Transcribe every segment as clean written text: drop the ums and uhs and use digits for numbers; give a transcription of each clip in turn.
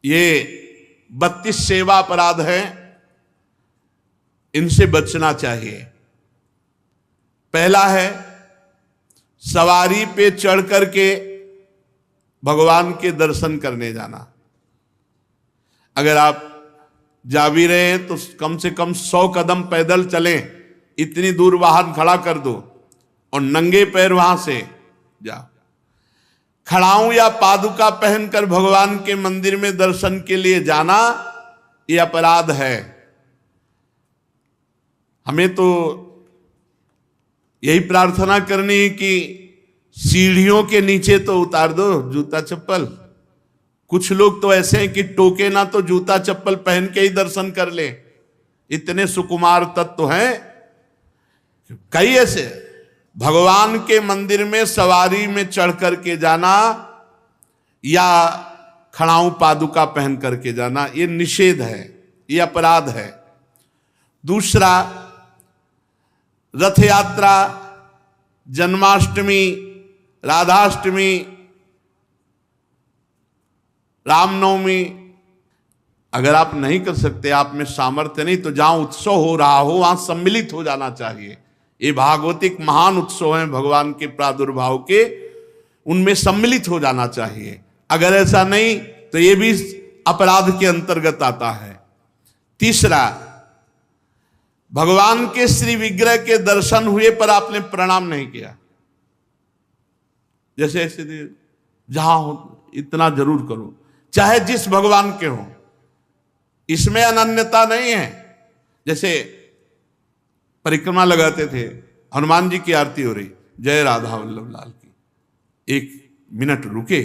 ये 32 सेवा अपराध हैं, इनसे बचना चाहिए। पहला है सवारी पे चढ़ करके भगवान के दर्शन करने जाना। अगर आप जा भी रहे हैं तो कम से कम 100 कदम पैदल चलें, इतनी दूर वाहन खड़ा कर दो और नंगे पैर वहां से जाओ। खड़ाऊं या पादुका पहनकर भगवान के मंदिर में दर्शन के लिए जाना ये अपराध है। हमें तो यही प्रार्थना करनी है कि सीढ़ियों के नीचे तो उतार दो जूता चप्पल। कुछ लोग तो ऐसे हैं कि टोके ना तो जूता चप्पल पहन के ही दर्शन कर ले, इतने सुकुमार तत्व हैं। कई ऐसे भगवान के मंदिर में सवारी में चढ़ करके जाना या खड़ाऊं पादुका पहन करके जाना ये निषेध है, ये अपराध है। दूसरा, रथ यात्रा, जन्माष्टमी, राधाष्टमी, रामनवमी अगर आप नहीं कर सकते, आप में सामर्थ्य नहीं, तो जहां उत्सव हो रहा हो वहां सम्मिलित हो जाना चाहिए। ये भागवतिक महान उत्सव हैं भगवान के प्रादुर्भाव के, उनमें सम्मिलित हो जाना चाहिए। अगर ऐसा नहीं तो ये भी अपराध के अंतर्गत आता है। तीसरा, भगवान के श्री विग्रह के दर्शन हुए पर आपने प्रणाम नहीं किया। जैसे ऐसे जहां हो इतना जरूर करो, चाहे जिस भगवान के हो, इसमें अनन्यता नहीं है। जैसे परिक्रमा लगाते थे, हनुमान जी की आरती हो रही, जय राधा वल्लभ लाल की, 1 मिनट रुके,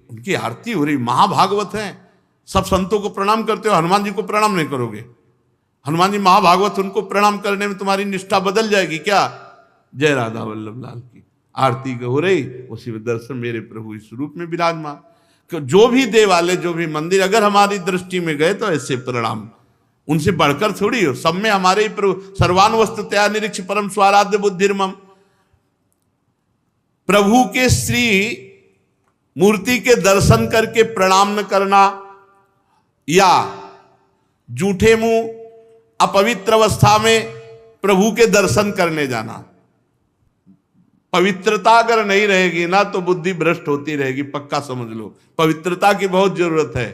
उनकी आरती हो रही, महाभागवत हैं, सब संतों को प्रणाम करते हो, हनुमान जी को प्रणाम नहीं करोगे? हनुमान जी महाभागवत, उनको प्रणाम करने में तुम्हारी निष्ठा बदल जाएगी क्या? जय राधा वल्लभ लाल की आरती हो रही, उसी में दर्शन मेरे प्रभु इस रूप में विराजमान। जो भी देवालय, जो भी मंदिर अगर हमारी दृष्टि में गए तो ऐसे प्रणाम, उनसे बढ़कर थोड़ी हो। सब में हमारे प्रभु सर्वान वस्तुतया निरीक्ष परम स्वाराध्य बुद्धिर्मम। प्रभु के श्री मूर्ति के दर्शन करके प्रणाम न करना या जूठे मुंह अपवित्र अवस्था में प्रभु के दर्शन करने जाना। पवित्रता अगर नहीं रहेगी ना तो बुद्धि भ्रष्ट होती रहेगी, पक्का समझ लो। पवित्रता की बहुत जरूरत है।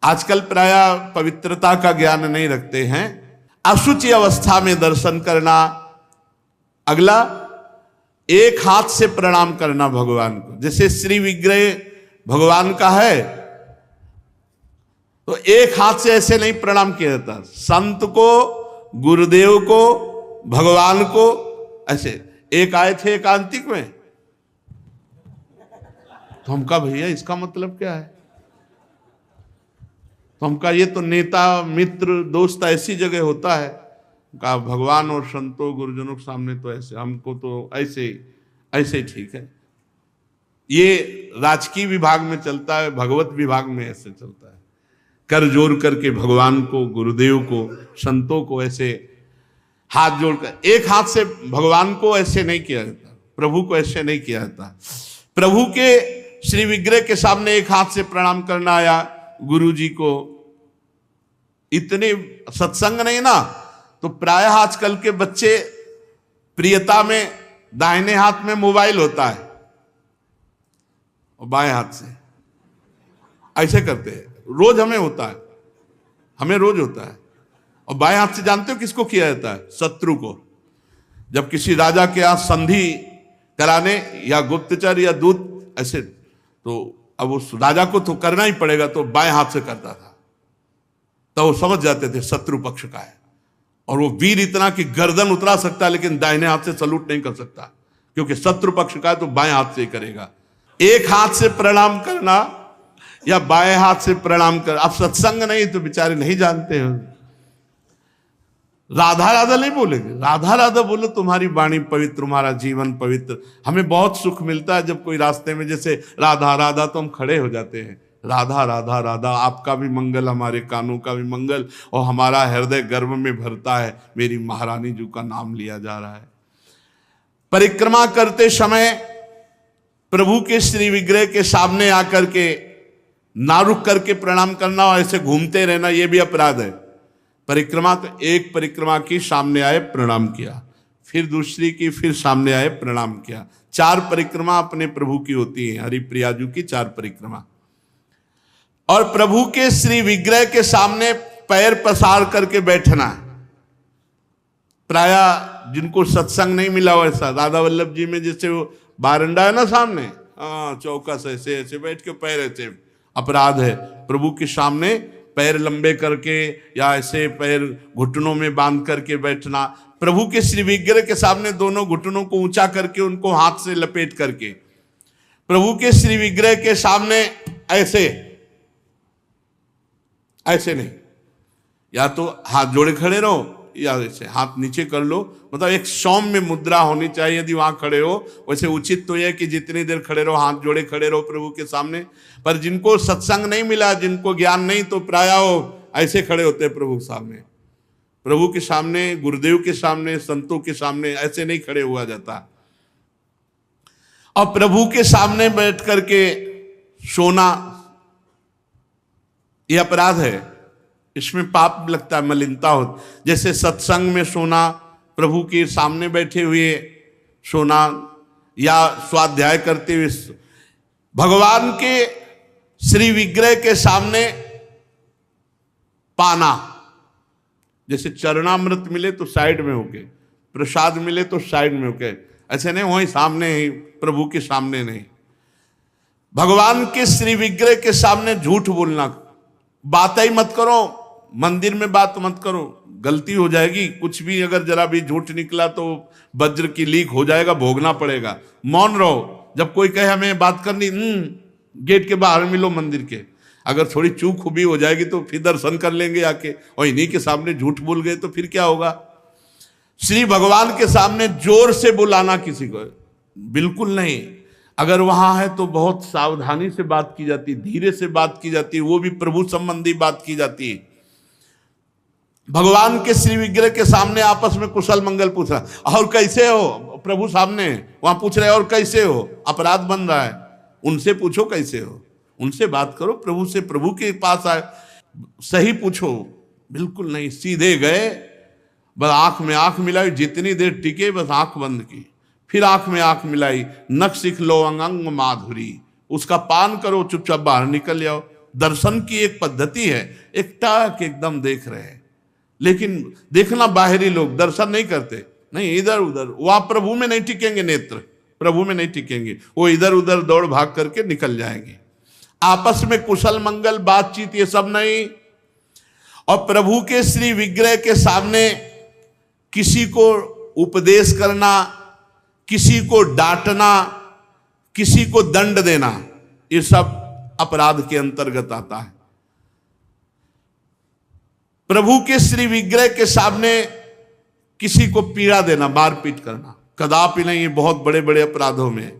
आजकल प्रायः पवित्रता का ज्ञान नहीं रखते हैं। अशुचि अवस्था में दर्शन करना। अगला, एक हाथ से प्रणाम करना भगवान को। जैसे श्री विग्रह भगवान का है तो एक हाथ से ऐसे नहीं प्रणाम किया जाता। संत को, गुरुदेव को, भगवान को ऐसे। एक आए थे एकांतिक में, तो हम कहा भैया इसका मतलब क्या है? तो हम कहा ये तो नेता मित्र दोस्त ऐसी जगह होता है। कहा भगवान और संतों गुरुजनों के सामने तो ऐसे, हमको तो ऐसे ठीक है। ये राजकीय विभाग में चलता है, भगवत विभाग में ऐसे चलता है। कर जोड़ करके भगवान को, गुरुदेव को, संतों को ऐसे हाथ जोड़कर, एक हाथ से भगवान को ऐसे नहीं किया जाता, प्रभु को ऐसे नहीं किया जाता। प्रभु के श्री विग्रह के सामने एक हाथ से प्रणाम करना या गुरु जी को, इतने सत्संग नहीं ना, तो प्रायः आजकल के बच्चे प्रियता में दाहिने हाथ में मोबाइल होता है और बाएं हाथ से ऐसे करते हैं। रोज हमें होता है, हमें रोज होता है। और बाएं हाथ से जानते हो किसको किया जाता है? शत्रु को। जब किसी राजा के यहाँ संधि कराने या गुप्तचर या दूत ऐसे, तो अब उस राजा को तो करना ही पड़ेगा, तो बाएं हाथ से करता था। तो वो समझ जाते थे शत्रु पक्ष का है, और वो वीर इतना कि गर्दन उतरा सकता है लेकिन दाहिने हाथ से सलूट नहीं कर सकता, क्योंकि शत्रु पक्ष का है तो बाएं हाथ से ही करेगा। एक हाथ से प्रणाम करना या बाएं हाथ से प्रणाम कर। अब सत्संग नहीं तो बेचारे नहीं जानते हैं। राधा राधा नहीं बोलेंगे, राधा राधा बोलो, तुम्हारी वाणी पवित्र, तुम्हारा जीवन पवित्र। हमें बहुत सुख मिलता है जब कोई रास्ते में जैसे राधा राधा तो हम खड़े हो जाते हैं। राधा राधा राधा, आपका भी मंगल, हमारे कानों का भी मंगल, और हमारा हृदय गर्व में भरता है, मेरी महारानी जी का नाम लिया जा रहा है। परिक्रमा करते समय प्रभु के श्री विग्रह के सामने आकर के ना रुक करके प्रणाम करना और ऐसे घूमते रहना, ये भी अपराध है। परिक्रमा तो एक परिक्रमा की, सामने आए प्रणाम किया, फिर दूसरी की, फिर सामने आए प्रणाम किया। 4 परिक्रमा अपने प्रभु की होती है, हरिप्रियाजू की 4 परिक्रमा। और प्रभु के श्री विग्रह के सामने पैर पसार करके बैठना। प्राय जिनको सत्संग नहीं मिला वैसा, राधा वल्लभ जी में जैसे वो बारंडा है ना सामने, हाँ, चौकस ऐसे ऐसे बैठ के पैर ऐसे, अपराध है। प्रभु के सामने पैर लंबे करके या ऐसे पैर घुटनों में बांध करके बैठना। प्रभु के श्री विग्रह के सामने दोनों घुटनों को ऊंचा करके उनको हाथ से लपेट करके, प्रभु के श्री विग्रह के सामने ऐसे ऐसे नहीं, या तो हाथ जोड़े खड़े रहो या ऐसे हाथ नीचे कर लो, मतलब एक सौम्य मुद्रा होनी चाहिए। यदि वहां खड़े हो, वैसे उचित तो यह कि जितनी देर खड़े रहो हाथ जोड़े खड़े रहो प्रभु के सामने। पर जिनको सत्संग नहीं मिला, जिनको ज्ञान नहीं, तो प्राय ऐसे खड़े होते हैं प्रभु के सामने। प्रभु के सामने, गुरुदेव के सामने, संतों के सामने ऐसे नहीं खड़े हुआ जाता। और प्रभु के सामने बैठ करके सोना यह अपराध है, इसमें पाप लगता है, मलिनता हो। जैसे सत्संग में सोना, प्रभु के सामने बैठे हुए सोना, या स्वाध्याय करते हुए, भगवान के श्री विग्रह के सामने पाना। जैसे चरणामृत मिले तो साइड में होके, प्रसाद मिले तो साइड में होके, ऐसे नहीं वहीं सामने ही, प्रभु के सामने नहीं। भगवान के श्री विग्रह के सामने झूठ बोलना, बात ही मत करो, मंदिर में बात मत करो, गलती हो जाएगी। कुछ भी अगर जरा भी झूठ निकला तो वज्र की लीक हो जाएगा, भोगना पड़ेगा। मौन रहो। जब कोई कहे हमें बात करनी, गेट के बाहर मिलो मंदिर के। अगर थोड़ी चूक खुबी हो जाएगी तो फिर दर्शन कर लेंगे आके, और इन्हीं के सामने झूठ बोल गए तो फिर क्या होगा। श्री भगवान के सामने जोर से बुलाना किसी को बिल्कुल नहीं। अगर वहां है तो बहुत सावधानी से बात की जाती, धीरे से बात की जाती, वो भी प्रभु संबंधी बात की जाती है। भगवान के श्री विग्रह के सामने आपस में कुशल मंगल पूछ रहा, और कैसे हो, प्रभु सामने वहां पूछ रहे और कैसे हो, अपराध बन रहा है। उनसे पूछो कैसे हो, उनसे बात करो, प्रभु से, प्रभु के पास आए, सही पूछो। बिल्कुल नहीं, सीधे गए, बस आंख में आंख मिलाई, जितनी देर टिके बस आंख बंद की, फिर आंख में आंख मिलाई, नख सिख लो अंग माधुरी, उसका पान करो, चुपचाप बाहर निकल जाओ। दर्शन की एक पद्धति है, एक टाक एकदम देख रहे हैं। लेकिन देखना, बाहरी लोग दर्शन नहीं करते, नहीं इधर उधर, वहां प्रभु में नहीं टिकेंगे, नेत्र प्रभु में नहीं टिकेंगे, वो इधर उधर दौड़ भाग करके निकल जाएंगे। आपस में कुशल मंगल बातचीत ये सब नहीं। और प्रभु के श्री विग्रह के सामने किसी को उपदेश करना, किसी को डांटना, किसी को दंड देना, ये सब अपराध के अंतर्गत आता है। प्रभु के श्री विग्रह के सामने किसी को पीड़ा देना, मारपीट करना, कदापि नहीं, ये बहुत बड़े बड़े अपराधों में।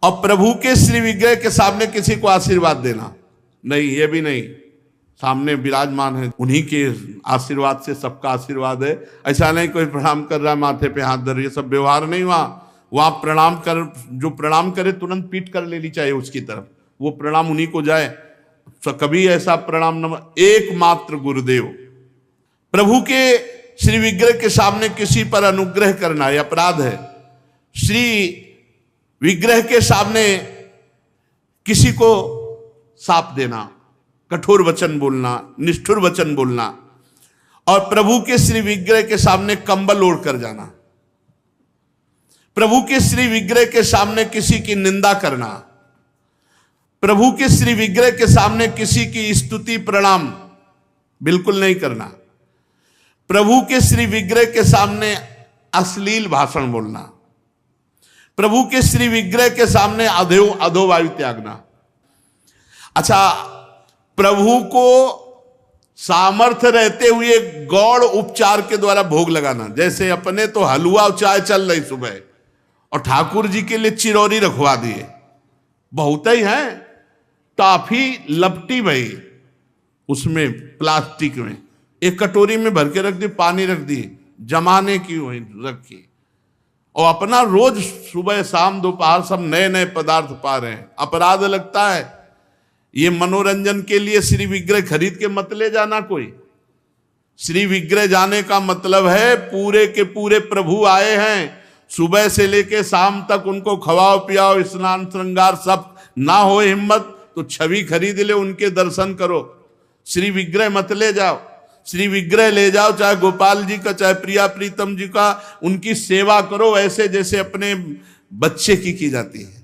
और प्रभु के श्री विग्रह के सामने किसी को आशीर्वाद देना, नहीं, ये भी नहीं। सामने विराजमान है, उन्हीं के आशीर्वाद से सबका आशीर्वाद है। ऐसा नहीं कोई प्रणाम कर रहा है माथे पे हाथ धर, ये सब व्यवहार नहीं। वहां प्रणाम कर, जो प्रणाम करे तुरंत पीठ कर लेनी चाहिए उसकी तरफ, वो प्रणाम उन्हीं को जाए। तो कभी ऐसा प्रणाम न, एकमात्र गुरुदेव। प्रभु के श्री विग्रह के सामने किसी पर अनुग्रह करना यह अपराध है। श्री विग्रह के सामने किसी को साप देना, कठोर वचन बोलना, निष्ठुर वचन बोलना, और प्रभु के श्री विग्रह के सामने कंबल ओढ़ कर जाना, प्रभु के श्री विग्रह के सामने किसी की निंदा करना, प्रभु के श्री विग्रह के सामने किसी की स्तुति प्रणाम बिल्कुल नहीं करना, प्रभु के श्री विग्रह के सामने अश्लील भाषण बोलना, प्रभु के श्री विग्रह के सामने अधोवायु त्यागना। अच्छा, प्रभु को सामर्थ्य रहते हुए गौड़ उपचार के द्वारा भोग लगाना, जैसे अपने तो हलवा और चाय चल रही सुबह, और ठाकुर जी के लिए चिरौरी रखवा दिए, बहुत ही है, टॉफी लपटी भाई उसमें प्लास्टिक में, एक कटोरी में भर के रख दी, पानी रख दी, जमाने की वही रखी, और अपना रोज सुबह शाम दोपहर सब नए नए पदार्थ पा रहे हैं। अपराध लगता है। ये मनोरंजन के लिए श्री विग्रह खरीद के मत ले जाना कोई। श्री विग्रह जाने का मतलब है पूरे के पूरे प्रभु आए हैं, सुबह से लेके शाम तक उनको खवाओ पियाओ, स्नान श्रृंगार सब। ना हो हिम्मत तो छवि खरीद ले, उनके दर्शन करो। श्री विग्रह मत ले जाओ। श्री विग्रह ले जाओ, चाहे गोपाल जी का चाहे प्रिया प्रीतम जी का, उनकी सेवा करो ऐसे जैसे अपने बच्चे की जाती है।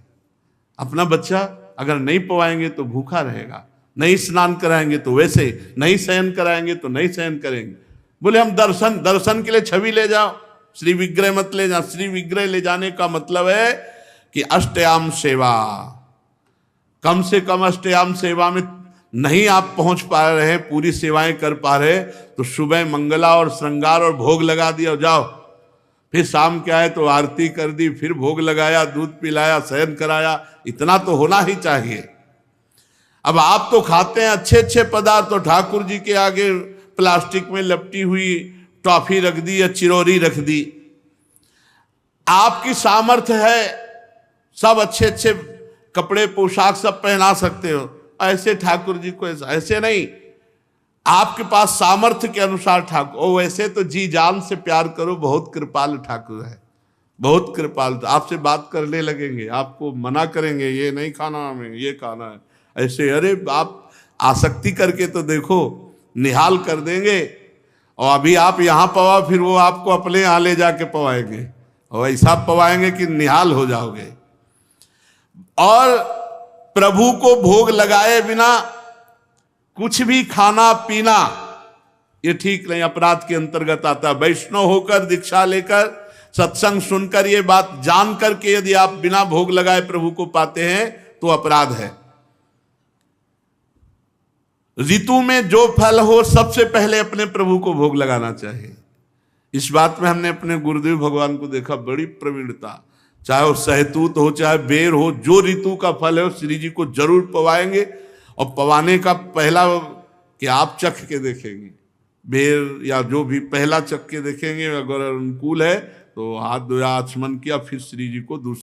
अपना बच्चा अगर नहीं पवाएंगे तो भूखा रहेगा, नहीं स्नान कराएंगे तो वैसे, नहीं शयन कराएंगे तो नहीं शयन करेंगे। बोले हम दर्शन के लिए छवि ले जाओ, श्री विग्रह मत ले जाओ। श्री विग्रह ले जाने का मतलब है कि अष्टयाम सेवा, कम से कम अष्टयाम सेवा में नहीं आप पहुंच पा रहे हैं, पूरी सेवाएं कर पा रहे, तो सुबह मंगला और श्रृंगार और भोग लगा दिया, जाओ। फिर शाम के आए तो आरती कर दी, फिर भोग लगाया, दूध पिलाया, शयन कराया, इतना तो होना ही चाहिए। अब आप तो खाते हैं अच्छे अच्छे पदार्थ, तो ठाकुर जी के आगे प्लास्टिक में लपटी हुई टॉफी रख दी या चिरौरी रख दी। आपकी सामर्थ्य है, सब अच्छे अच्छे कपड़े पोशाक सब पहना सकते हो, ऐसे ठाकुर जी को ऐसे नहीं। आपके पास सामर्थ्य के अनुसार ठाकुर, ओ वैसे तो जी जान से प्यार करो, बहुत कृपाल ठाकुर है, बहुत कृपाल। आपसे बात करने लगेंगे, आपको मना करेंगे, ये नहीं खाना हमें, ये खाना है, ऐसे। अरे आप आसक्ति करके तो देखो, निहाल कर देंगे। और अभी आप यहाँ पवाओ, फिर वो आपको अपने यहाँ ले जाके पवाएंगे, और ऐसा पवाएंगे कि निहाल हो जाओगे। और प्रभु को भोग लगाए बिना कुछ भी खाना पीना ये ठीक नहीं, अपराध के अंतर्गत आता है। वैष्णव होकर, दीक्षा लेकर, सत्संग सुनकर, ये बात जान करके यदि आप बिना भोग लगाए प्रभु को पाते हैं तो अपराध है। ऋतु में जो फल हो सबसे पहले अपने प्रभु को भोग लगाना चाहिए। इस बात में हमने अपने गुरुदेव भगवान को देखा, बड़ी प्रवीणता। चाहे वो सहतूत हो चाहे बेर हो, जो ऋतु का फल है वो श्री जी को जरूर पवाएंगे। और पवाने का पहला कि आप चख के देखेंगे, बेर या जो भी पहला चख के देखेंगे, अगर अनुकूल है तो हाथ धोया, आचमन किया, फिर श्री जी को दूसरा